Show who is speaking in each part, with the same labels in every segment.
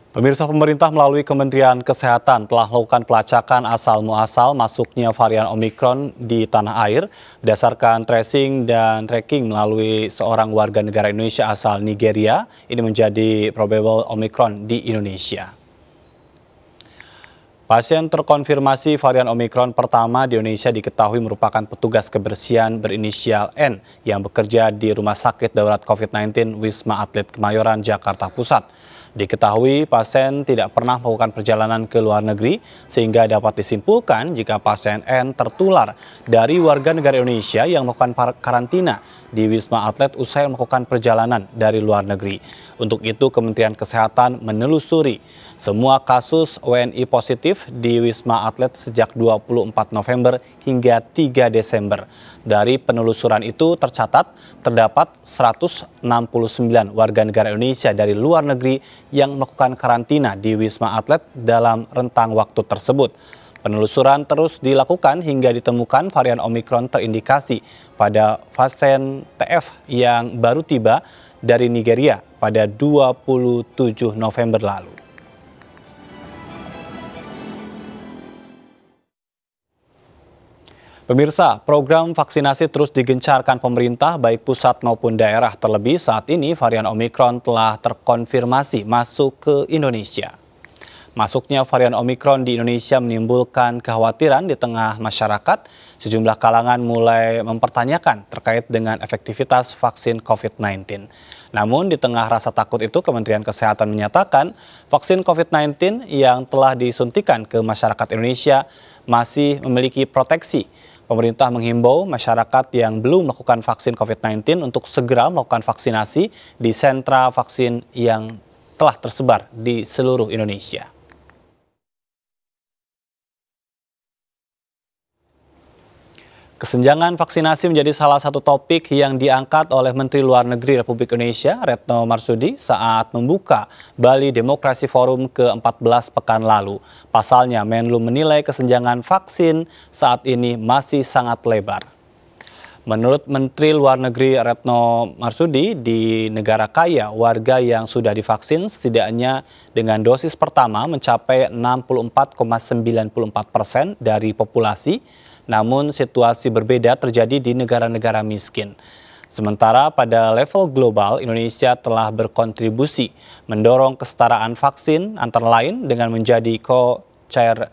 Speaker 1: Pemirsa, pemerintah melalui Kementerian Kesehatan telah melakukan pelacakan asal-muasal masuknya varian Omikron di tanah air berdasarkan tracing dan tracking melalui seorang warga negara Indonesia asal Nigeria. Ini menjadi probable Omikron di Indonesia. Pasien terkonfirmasi varian Omikron pertama di Indonesia diketahui merupakan petugas kebersihan berinisial N yang bekerja di Rumah Sakit Darurat COVID-19 Wisma Atlet Kemayoran, Jakarta Pusat. Diketahui pasien tidak pernah melakukan perjalanan ke luar negeri sehingga dapat disimpulkan jika pasien N tertular dari warga negara Indonesia yang melakukan karantina di Wisma Atlet usai melakukan perjalanan dari luar negeri. Untuk itu Kementerian Kesehatan menelusuri semua kasus WNI positif di Wisma Atlet sejak 24 November hingga 3 Desember. Dari penelusuran itu tercatat terdapat 169 warga negara Indonesia dari luar negeri yang melakukan karantina di Wisma Atlet dalam rentang waktu tersebut. Penelusuran terus dilakukan hingga ditemukan varian Omikron terindikasi pada pasien TF yang baru tiba dari Nigeria pada 27 November lalu. Pemirsa, program vaksinasi terus digencarkan pemerintah baik pusat maupun daerah, terlebih saat ini varian Omikron telah terkonfirmasi masuk ke Indonesia. Masuknya varian Omikron di Indonesia menimbulkan kekhawatiran di tengah masyarakat. Sejumlah kalangan mulai mempertanyakan terkait dengan efektivitas vaksin COVID-19. Namun di tengah rasa takut itu Kementerian Kesehatan menyatakan vaksin COVID-19 yang telah disuntikan ke masyarakat Indonesia masih memiliki proteksi. Pemerintah menghimbau masyarakat yang belum melakukan vaksin COVID-19 untuk segera melakukan vaksinasi di sentra vaksin yang telah tersebar di seluruh Indonesia. Kesenjangan vaksinasi menjadi salah satu topik yang diangkat oleh Menteri Luar Negeri Republik Indonesia, Retno Marsudi, saat membuka Bali Demokrasi Forum ke-14 pekan lalu. Pasalnya, Menlu menilai kesenjangan vaksin saat ini masih sangat lebar. Menurut Menteri Luar Negeri Retno Marsudi, di negara kaya, warga yang sudah divaksin setidaknya dengan dosis pertama mencapai 64,94% dari populasi. Namun situasi berbeda terjadi di negara-negara miskin. Sementara pada level global, Indonesia telah berkontribusi mendorong kesetaraan vaksin antara lain dengan menjadi co-chair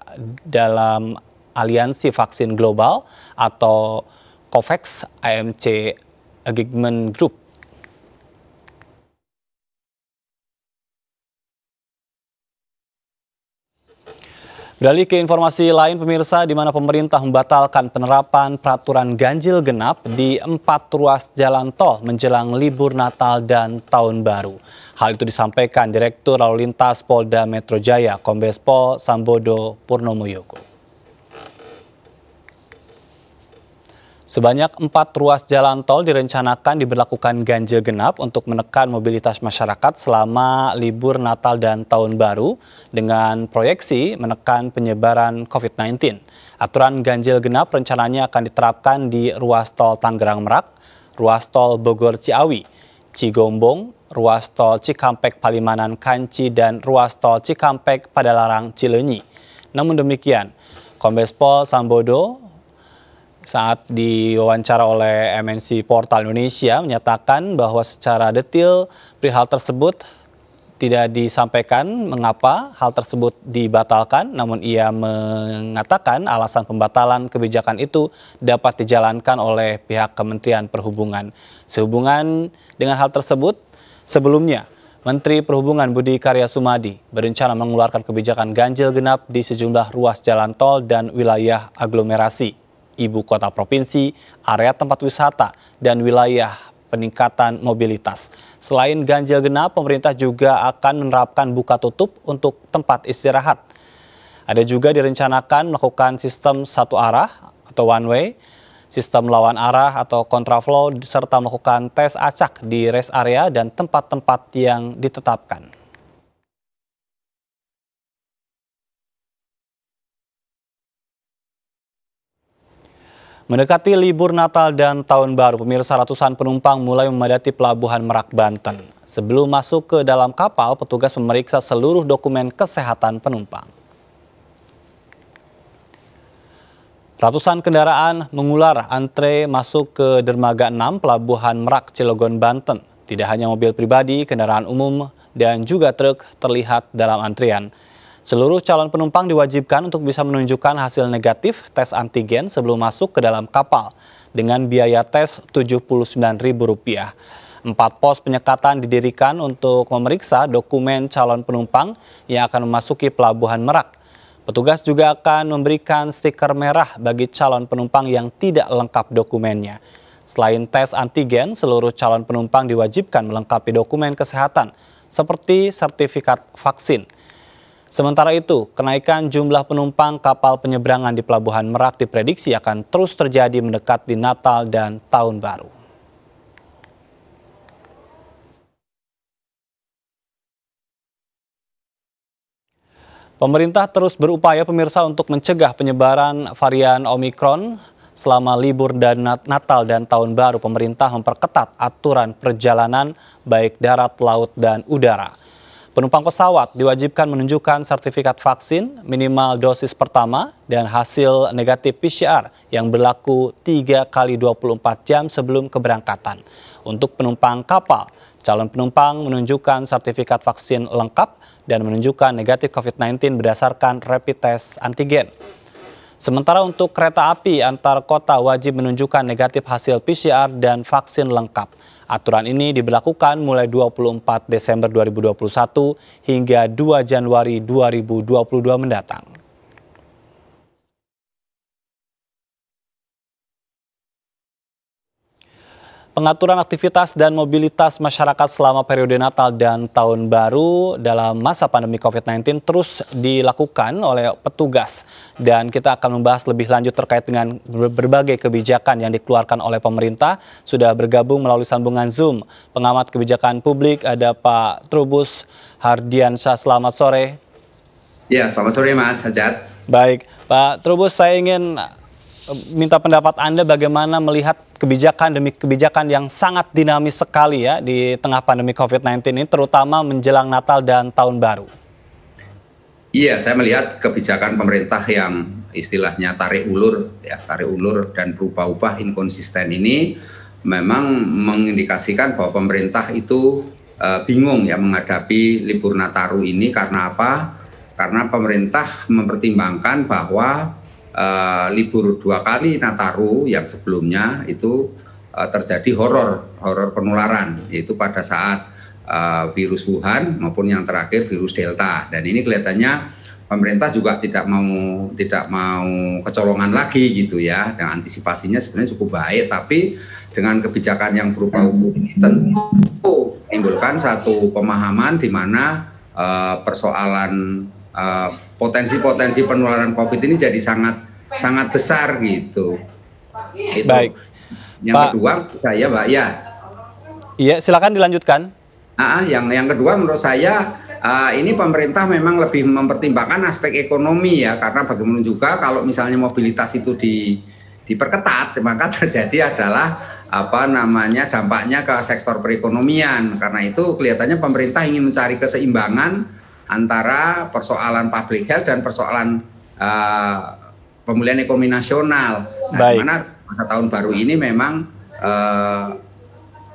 Speaker 1: dalam Aliansi Vaksin Global atau COVAX AMC Agreement Group. Beralih ke informasi lain, pemirsa, di mana pemerintah membatalkan penerapan peraturan ganjil genap di 4 ruas jalan tol menjelang libur Natal dan Tahun Baru. Hal itu disampaikan Direktur Lalu Lintas Polda Metro Jaya, Kombes Pol Sambodo Purnomoyogo. Sebanyak 4 ruas jalan tol direncanakan diberlakukan ganjil genap untuk menekan mobilitas masyarakat selama libur Natal dan Tahun Baru dengan proyeksi menekan penyebaran COVID-19. Aturan ganjil genap rencananya akan diterapkan di ruas tol Tangerang Merak, ruas tol Bogor Ciawi, Cigombong, ruas tol Cikampek Palimanan Kanci, dan ruas tol Cikampek Padalarang Cileunyi. Namun demikian, Kombes Pol Sambodo saat diwawancara oleh MNC Portal Indonesia menyatakan bahwa secara detail perihal tersebut tidak disampaikan mengapa hal tersebut dibatalkan, namun ia mengatakan alasan pembatalan kebijakan itu dapat dijalankan oleh pihak Kementerian Perhubungan. Sehubungan dengan hal tersebut, sebelumnya Menteri Perhubungan Budi Karya Sumadi berencana mengeluarkan kebijakan ganjil genap di sejumlah ruas jalan tol dan wilayah aglomerasi ibu kota provinsi, area tempat wisata, dan wilayah peningkatan mobilitas. Selain ganjil genap, pemerintah juga akan menerapkan buka tutup untuk tempat istirahat. Ada juga direncanakan melakukan sistem satu arah atau one way, sistem lawan arah atau kontraflow, serta melakukan tes acak di rest area dan tempat-tempat yang ditetapkan. Mendekati libur Natal dan Tahun Baru, pemirsa, ratusan penumpang mulai memadati Pelabuhan Merak, Banten. Sebelum masuk ke dalam kapal, petugas memeriksa seluruh dokumen kesehatan penumpang. Ratusan kendaraan mengular antre masuk ke Dermaga 6 Pelabuhan Merak, Cilegon, Banten. Tidak hanya mobil pribadi, kendaraan umum, dan juga truk terlihat dalam antrian. Seluruh calon penumpang diwajibkan untuk bisa menunjukkan hasil negatif tes antigen sebelum masuk ke dalam kapal dengan biaya tes Rp79.000. 4 pos penyekatan didirikan untuk memeriksa dokumen calon penumpang yang akan memasuki Pelabuhan Merak. Petugas juga akan memberikan stiker merah bagi calon penumpang yang tidak lengkap dokumennya. Selain tes antigen, seluruh calon penumpang diwajibkan melengkapi dokumen kesehatan seperti sertifikat vaksin. Sementara itu, kenaikan jumlah penumpang kapal penyeberangan di Pelabuhan Merak diprediksi akan terus terjadi mendekati Natal dan Tahun Baru. Pemerintah terus berupaya pemirsa untuk mencegah penyebaran varian Omikron. Selama libur dan Natal dan Tahun Baru, pemerintah memperketat aturan perjalanan baik darat, laut, dan udara. Penumpang pesawat diwajibkan menunjukkan sertifikat vaksin minimal dosis pertama dan hasil negatif PCR yang berlaku 3 kali 24 jam sebelum keberangkatan. Untuk penumpang kapal, calon penumpang menunjukkan sertifikat vaksin lengkap dan menunjukkan negatif COVID-19 berdasarkan rapid test antigen. Sementara untuk kereta api antar kota wajib menunjukkan negatif hasil PCR dan vaksin lengkap. Aturan ini diberlakukan mulai 24 Desember 2021 hingga 2 Januari 2022 mendatang. Pengaturan aktivitas dan mobilitas masyarakat selama periode Natal dan Tahun Baru dalam masa pandemi COVID-19 terus dilakukan oleh petugas. Dan kita akan membahas lebih lanjut terkait dengan berbagai kebijakan yang dikeluarkan oleh pemerintah. Sudah bergabung melalui sambungan Zoom pengamat kebijakan publik, ada Pak Trubus Hardiansyah. Selamat sore.
Speaker 2: Ya, selamat sore Mas Hajat.
Speaker 1: Baik, Pak Trubus, saya ingin minta pendapat Anda bagaimana melihat kebijakan demi kebijakan yang sangat dinamis sekali ya di tengah pandemi COVID-19 ini, terutama menjelang Natal dan Tahun Baru.
Speaker 2: Iya, saya melihat kebijakan pemerintah yang istilahnya tarik ulur dan berubah-ubah inkonsisten ini memang mengindikasikan bahwa pemerintah itu bingung ya menghadapi libur Nataru ini. Karena apa? Karena pemerintah mempertimbangkan bahwa libur 2 kali Nataru yang sebelumnya itu terjadi horor penularan, yaitu pada saat virus Wuhan maupun yang terakhir virus Delta. Dan ini kelihatannya pemerintah juga tidak mau kecolongan lagi gitu ya. Dan antisipasinya sebenarnya cukup baik, tapi dengan kebijakan yang berubah-ubah ini tentu menimbulkan satu pemahaman di mana persoalan potensi penularan COVID ini jadi sangat besar gitu. Itu.
Speaker 1: Baik.
Speaker 2: Yang kedua saya, Mbak, ya.
Speaker 1: Iya, silakan dilanjutkan.
Speaker 2: Yang kedua menurut saya ini pemerintah memang lebih mempertimbangkan aspek ekonomi ya, karena bagaimana juga kalau misalnya mobilitas itu diperketat, maka terjadi adalah dampaknya ke sektor perekonomian. Karena itu kelihatannya pemerintah ingin mencari keseimbangan antara persoalan public health dan persoalan pemulihan ekonomi nasional. Nah, di mana masa tahun baru ini memang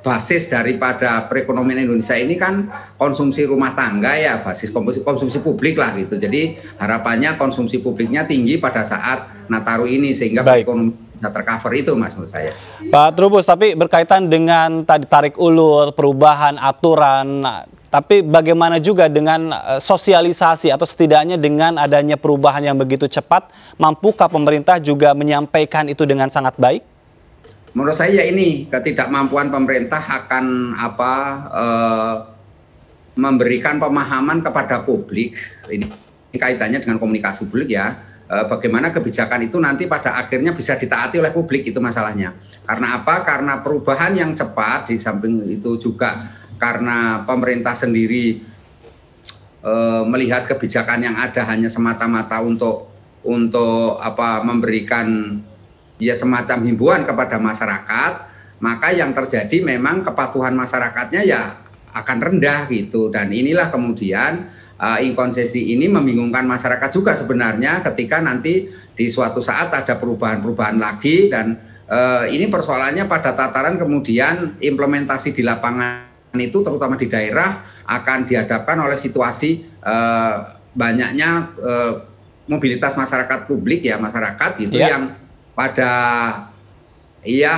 Speaker 2: basis daripada perekonomian Indonesia ini kan konsumsi rumah tangga ya, basis konsumsi publik lah gitu. Jadi harapannya konsumsi publiknya tinggi pada saat Nataru ini sehingga ekonomi bisa tercover itu, Mas, menurut saya.
Speaker 1: Pak Trubus, tapi berkaitan dengan tadi tarik ulur, perubahan aturan, tapi bagaimana juga dengan sosialisasi atau setidaknya dengan adanya perubahan yang begitu cepat, mampukah pemerintah juga menyampaikan itu dengan sangat baik?
Speaker 2: Menurut saya ini ketidakmampuan pemerintah akan memberikan pemahaman kepada publik. Ini kaitannya dengan komunikasi publik ya. Bagaimana kebijakan itu nanti pada akhirnya bisa ditaati oleh publik, itu masalahnya. Karena apa? Karena perubahan yang cepat, di samping itu juga karena pemerintah sendiri melihat kebijakan yang ada hanya semata-mata untuk memberikan ya semacam himbauan kepada masyarakat, maka yang terjadi memang kepatuhan masyarakatnya ya akan rendah gitu. Dan inilah kemudian inkonsistensi ini membingungkan masyarakat juga sebenarnya ketika nanti di suatu saat ada perubahan-perubahan lagi, dan ini persoalannya pada tataran kemudian implementasi di lapangan itu terutama di daerah akan dihadapkan oleh situasi banyaknya mobilitas masyarakat publik ya, masyarakat gitu yang pada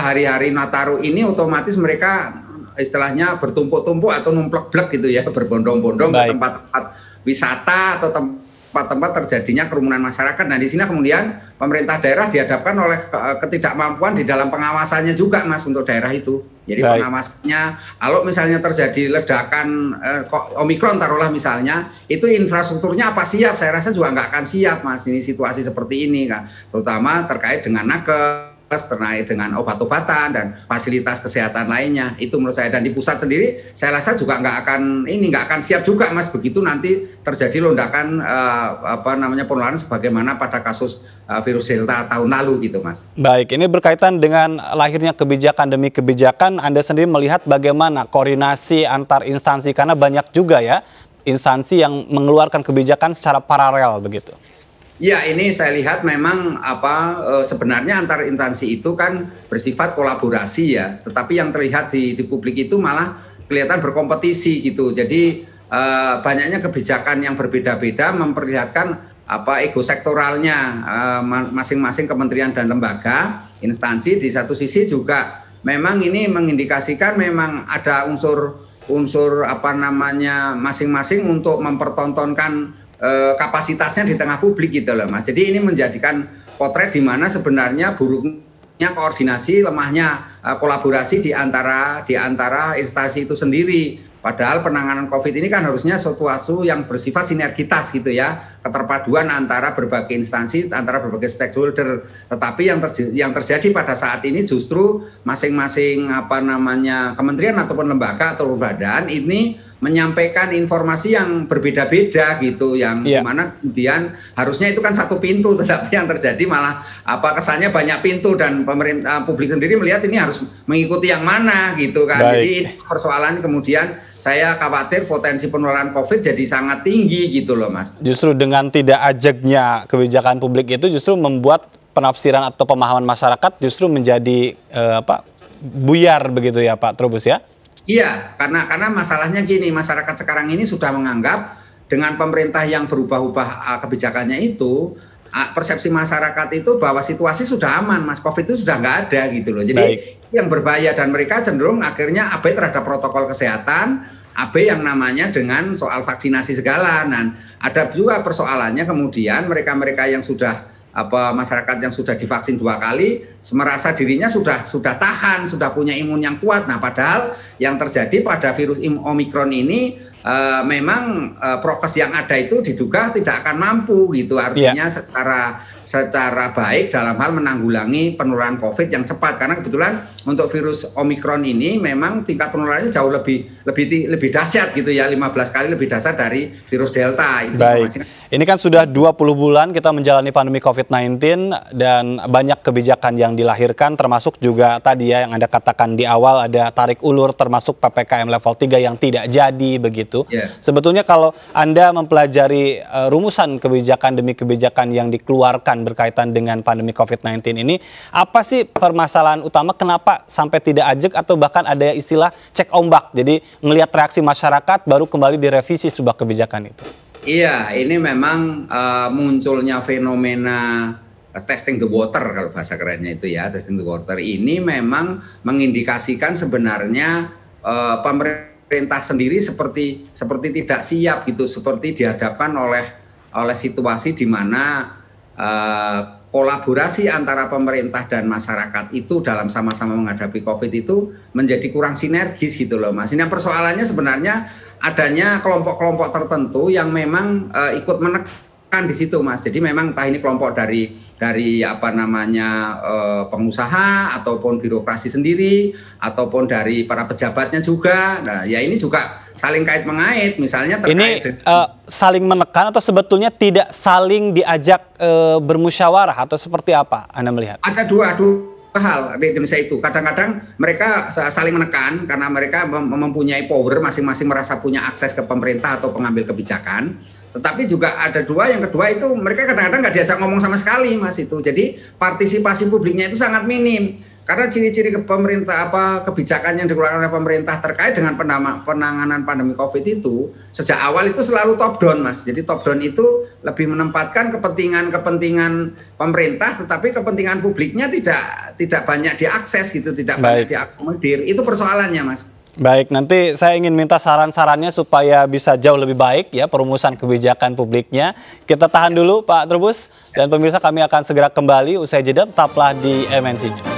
Speaker 2: hari-hari Nataru ini otomatis mereka istilahnya bertumpuk-tumpuk atau numplek-blek gitu ya, berbondong-bondong ke tempat-tempat wisata atau tempat-tempat terjadinya kerumunan masyarakat. Nah, di sini kemudian pemerintah daerah dihadapkan oleh ketidakmampuan di dalam pengawasannya juga, Mas, untuk daerah itu. Jadi pengawasannya, kalau misalnya terjadi ledakan Omikron taruhlah misalnya, itu infrastrukturnya apa siap? Saya rasa juga nggak akan siap, Mas, ini situasi seperti ini kan, terutama terkait dengan nakes, terkait dengan obat-obatan dan fasilitas kesehatan lainnya. Itu menurut saya, dan di pusat sendiri saya rasa juga nggak akan siap juga, Mas, begitu nanti terjadi lonjakan penularan sebagaimana pada kasus virus Delta tahun lalu gitu, Mas.
Speaker 1: Baik, ini berkaitan dengan lahirnya kebijakan demi kebijakan, Anda sendiri melihat bagaimana koordinasi antar instansi, karena banyak juga ya instansi yang mengeluarkan kebijakan secara paralel begitu.
Speaker 2: Ya, ini saya lihat memang sebenarnya antar instansi itu kan bersifat kolaborasi ya, tetapi yang terlihat di publik itu malah kelihatan berkompetisi gitu. Jadi banyaknya kebijakan yang berbeda-beda memperlihatkan ego sektoralnya masing-masing kementerian dan lembaga, instansi. Di satu sisi juga memang ini mengindikasikan memang ada unsur masing-masing untuk mempertontonkan kapasitasnya di tengah publik gitu loh, Mas. Jadi ini menjadikan potret di mana sebenarnya buruknya koordinasi, lemahnya kolaborasi di antara instansi itu sendiri. Padahal penanganan COVID ini kan harusnya sesuatu yang bersifat sinergitas gitu ya, keterpaduan antara berbagai instansi, antara berbagai stakeholder. Tetapi yang terjadi pada saat ini justru masing-masing kementerian ataupun lembaga atau badan ini menyampaikan informasi yang berbeda-beda gitu, yang dimana kemudian harusnya itu kan satu pintu, tetapi yang terjadi malah kesannya banyak pintu, dan pemerintah publik sendiri melihat ini harus mengikuti yang mana gitu kan. Jadi persoalan kemudian saya khawatir potensi penularan COVID jadi sangat tinggi gitu loh, Mas. Justru dengan tidak ajegnya kebijakan publik itu justru membuat penafsiran atau pemahaman masyarakat justru menjadi buyar begitu ya, Pak Trubus ya? Iya, karena masalahnya gini, masyarakat sekarang ini sudah menganggap dengan pemerintah yang berubah-ubah kebijakannya itu, persepsi masyarakat itu bahwa situasi sudah aman, Mas, COVID itu sudah nggak ada gitu loh. Jadi yang berbahaya, dan mereka cenderung akhirnya abai terhadap protokol kesehatan, abai yang namanya dengan soal vaksinasi segala. Nah, ada juga persoalannya kemudian mereka-mereka yang sudah masyarakat yang sudah divaksin 2 kali merasa dirinya sudah tahan, sudah punya imun yang kuat. Nah, padahal yang terjadi pada virus Omikron ini memang prokes yang ada itu diduga tidak akan mampu gitu, artinya secara baik dalam hal menanggulangi penularan COVID yang cepat, karena kebetulan untuk virus Omikron ini memang tingkat penularannya jauh lebih dahsyat gitu ya, 15 kali lebih dahsyat dari virus Delta. Baik. Ini kan sudah 20 bulan kita menjalani pandemi COVID-19 dan banyak kebijakan yang dilahirkan, termasuk juga tadi ya yang Anda katakan di awal ada tarik ulur termasuk PPKM level 3 yang tidak jadi begitu. Sebetulnya kalau Anda mempelajari rumusan kebijakan demi kebijakan yang dikeluarkan berkaitan dengan pandemi COVID-19 ini, apa sih permasalahan utama kenapa sampai tidak ajak atau bahkan ada istilah cek ombak, jadi ngelihat reaksi masyarakat baru kembali direvisi sebuah kebijakan itu? Iya, ini memang munculnya fenomena testing the water, kalau bahasa kerennya itu ya, testing the water ini memang mengindikasikan sebenarnya pemerintah sendiri seperti tidak siap gitu, seperti dihadapkan oleh situasi di mana kolaborasi antara pemerintah dan masyarakat itu dalam sama-sama menghadapi COVID itu menjadi kurang sinergis gitu loh, Mas. Ini persoalannya sebenarnya adanya kelompok-kelompok tertentu yang memang ikut menekan di situ, Mas. Jadi memang entah ini kelompok dari pengusaha ataupun birokrasi sendiri ataupun dari para pejabatnya juga. Nah, ya ini juga saling kait mengait, misalnya terkait ini saling menekan atau sebetulnya tidak saling diajak bermusyawarah atau seperti apa Anda melihat? Ada hal di Indonesia itu. Kadang-kadang mereka saling menekan karena mereka mempunyai power, masing-masing merasa punya akses ke pemerintah atau pengambil kebijakan. Tetapi juga ada dua, yang kedua itu mereka kadang-kadang nggak diajak ngomong sama sekali, Mas, itu. Jadi partisipasi publiknya itu sangat minim. Karena ciri-ciri kebijakan yang dikeluarkan oleh pemerintah terkait dengan penanganan pandemi COVID itu sejak awal itu selalu top down, Mas. Jadi top down itu lebih menempatkan kepentingan pemerintah, tetapi kepentingan publiknya tidak banyak diakses gitu, tidak banyak diakomodir. Itu persoalannya, Mas.
Speaker 1: Baik, nanti saya ingin minta saran-sarannya supaya bisa jauh lebih baik ya perumusan kebijakan publiknya. Kita tahan dulu Pak Trubus, dan pemirsa kami akan segera kembali usai jeda, tetaplah di MNC News.